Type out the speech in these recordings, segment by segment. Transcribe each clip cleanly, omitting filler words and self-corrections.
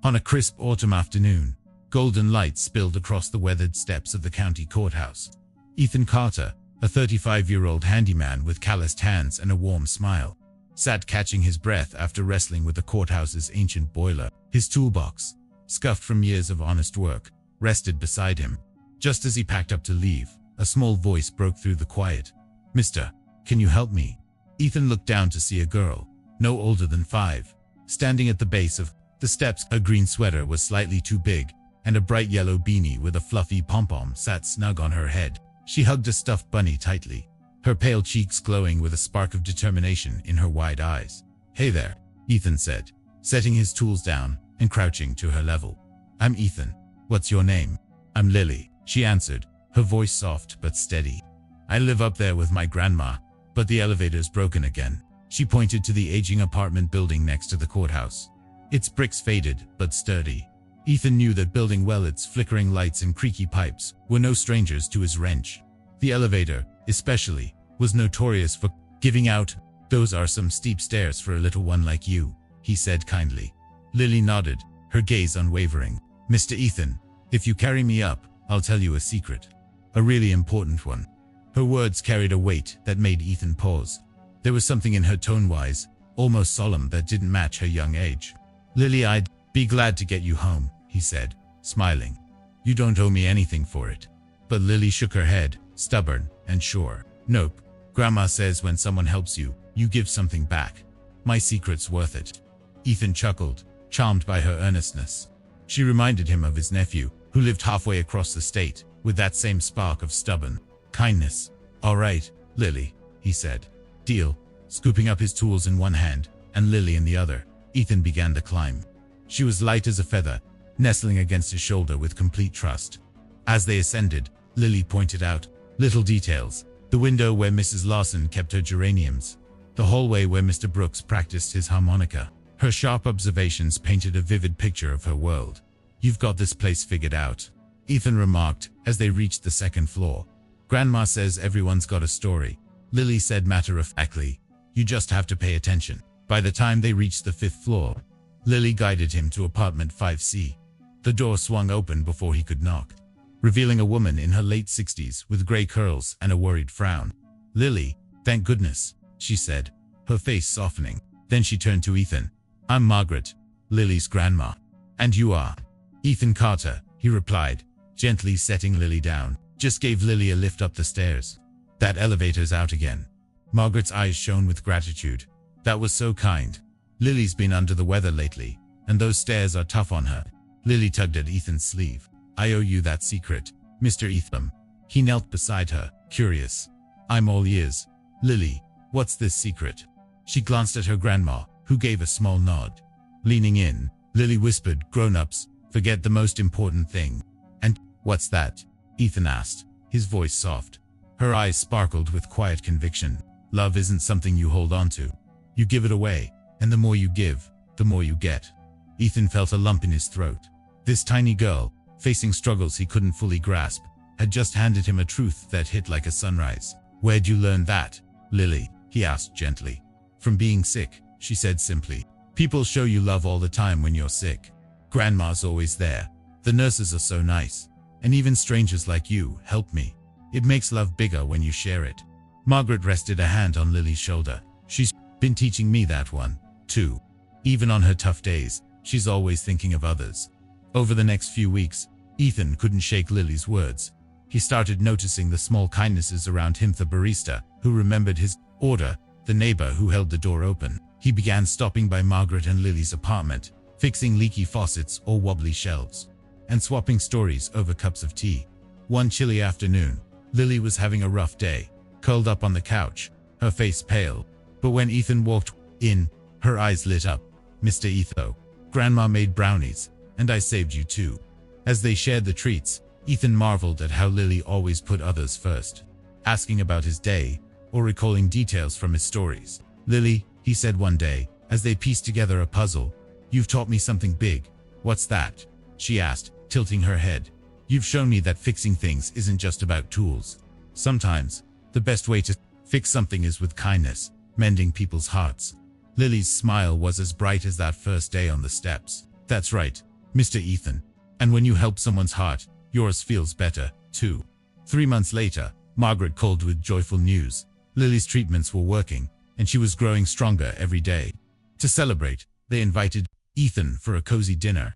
On a crisp autumn afternoon, golden light spilled across the weathered steps of the county courthouse. Ethan Carter, a 35-year-old handyman with calloused hands and a warm smile, sat catching his breath after wrestling with the courthouse's ancient boiler. His toolbox, scuffed from years of honest work, rested beside him. Just as he packed up to leave, a small voice broke through the quiet. "Mister, can you help me?" Ethan looked down to see a girl, no older than 5, standing at the base of the steps. Her green sweater was slightly too big, and a bright yellow beanie with a fluffy pom-pom sat snug on her head. She hugged a stuffed bunny tightly, her pale cheeks glowing with a spark of determination in her wide eyes. "Hey there," Ethan said, setting his tools down and crouching to her level. "I'm Ethan. What's your name?" "I'm Lily," she answered, her voice soft but steady. "I live up there with my grandma, but the elevator's broken again." She pointed to the aging apartment building next to the courthouse. Its bricks faded but sturdy. Ethan knew that building well, its flickering lights and creaky pipes were no strangers to his wrench. The elevator, especially, was notorious for giving out. "Those are some steep stairs for a little one like you," he said kindly. Lily nodded, her gaze unwavering. "Mr. Ethan, if you carry me up, I'll tell you a secret. A really important one." Her words carried a weight that made Ethan pause. There was something in her tone, wise, almost solemn, that didn't match her young age. "Lily, I'd be glad to get you home," he said, smiling. "You don't owe me anything for it." But Lily shook her head, stubborn and sure. "Nope. Grandma says when someone helps you, you give something back. My secret's worth it." Ethan chuckled, charmed by her earnestness. She reminded him of his nephew, who lived halfway across the state, with that same spark of stubborn kindness. "All right, Lily," he said. "Deal." Scooping up his tools in one hand and Lily in the other, Ethan began the climb. She was light as a feather, nestling against his shoulder with complete trust. As they ascended, Lily pointed out little details: the window where Mrs. Lawson kept her geraniums, the hallway where Mr. Brooks practiced his harmonica. Her sharp observations painted a vivid picture of her world. "You've got this place figured out," Ethan remarked as they reached the second floor. "Grandma says everyone's got a story," Lily said matter-of-factly. "You just have to pay attention." By the time they reached the 5th floor, Lily guided him to apartment 5C. The door swung open before he could knock, revealing a woman in her late 60s with gray curls and a worried frown. "Lily, thank goodness," she said, her face softening. Then she turned to Ethan. "I'm Margaret, Lily's grandma." "And you are?" "Ethan Carter," he replied, gently setting Lily down. "Just gave Lily a lift up the stairs. That elevator's out again." Margaret's eyes shone with gratitude. "That was so kind. Lily's been under the weather lately, and those stairs are tough on her." Lily tugged at Ethan's sleeve. "I owe you that secret, Mr. Ethan." He knelt beside her, curious. "I'm all ears. Lily, what's this secret?" She glanced at her grandma, who gave a small nod. Leaning in, Lily whispered, "Grown-ups, forget the most important thing." "And what's that?" Ethan asked, his voice soft. Her eyes sparkled with quiet conviction. "Love isn't something you hold on to. You give it away, and the more you give, the more you get." Ethan felt a lump in his throat. This tiny girl, facing struggles he couldn't fully grasp, had just handed him a truth that hit like a sunrise. "Where'd you learn that, Lily?" he asked gently. "From being sick," she said simply. "People show you love all the time when you're sick. Grandma's always there. The nurses are so nice. And even strangers like you help me. It makes love bigger when you share it." Margaret rested a hand on Lily's shoulder. "She's been teaching me that one, too. Even on her tough days, she's always thinking of others." Over the next few weeks, Ethan couldn't shake Lily's words. He started noticing the small kindnesses around him: the barista who remembered his order, the neighbor who held the door open. He began stopping by Margaret and Lily's apartment, fixing leaky faucets or wobbly shelves, and swapping stories over cups of tea. One chilly afternoon, Lily was having a rough day, curled up on the couch, her face pale. But when Ethan walked in, her eyes lit up. "Mr. Etho, Grandma made brownies, and I saved you too." As they shared the treats, Ethan marveled at how Lily always put others first, asking about his day or recalling details from his stories. "Lily," he said one day, as they pieced together a puzzle, "you've taught me something big." "What's that?" she asked, tilting her head. "You've shown me that fixing things isn't just about tools. Sometimes, the best way to fix something is with kindness, mending people's hearts." Lily's smile was as bright as that first day on the steps. "That's right, Mr. Ethan. And when you help someone's heart, yours feels better, too. 3 months later, Margaret called with joyful news. Lily's treatments were working, and she was growing stronger every day. To celebrate, they invited Ethan for a cozy dinner.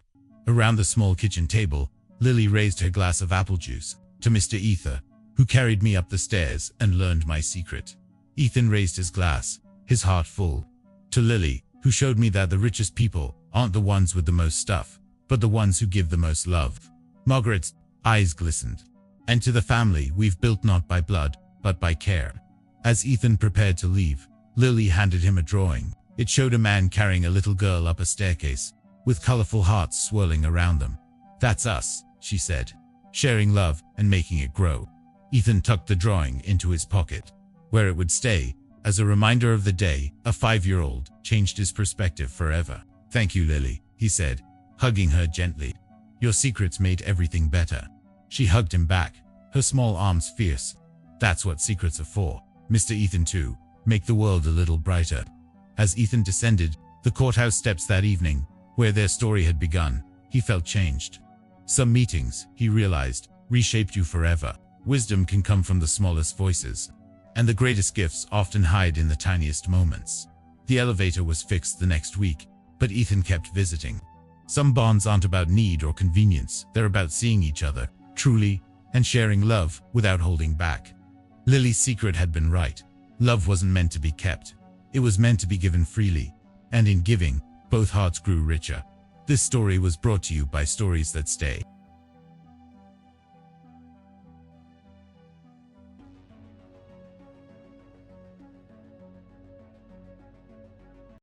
Around the small kitchen table, Lily raised her glass of apple juice to Mr. Ethan, who carried me up the stairs and learned my secret. Ethan raised his glass, his heart full, to Lily, who showed me that the richest people aren't the ones with the most stuff, but the ones who give the most love. Margaret's eyes glistened. And to the family we've built not by blood, but by care. As Ethan prepared to leave, Lily handed him a drawing. It showed a man carrying a little girl up a staircase, with colorful hearts swirling around them. "That's us," she said, "sharing love and making it grow." Ethan tucked the drawing into his pocket, where it would stay, as a reminder of the day a 5-year-old changed his perspective forever. "Thank you, Lily," he said, hugging her gently. "Your secrets made everything better." She hugged him back, her small arms fierce. "That's what secrets are for, Mr. Ethan, too. Make the world a little brighter." As Ethan descended the courthouse steps that evening, where their story had begun, he felt changed. Some meetings, he realized, reshaped you forever. Wisdom can come from the smallest voices, and the greatest gifts often hide in the tiniest moments. The elevator was fixed the next week, but Ethan kept visiting. Some bonds aren't about need or convenience, they're about seeing each other, truly, and sharing love without holding back. Lily's secret had been right. Love wasn't meant to be kept. It was meant to be given freely, and in giving, both hearts grew richer. This story was brought to you by Stories That Stay.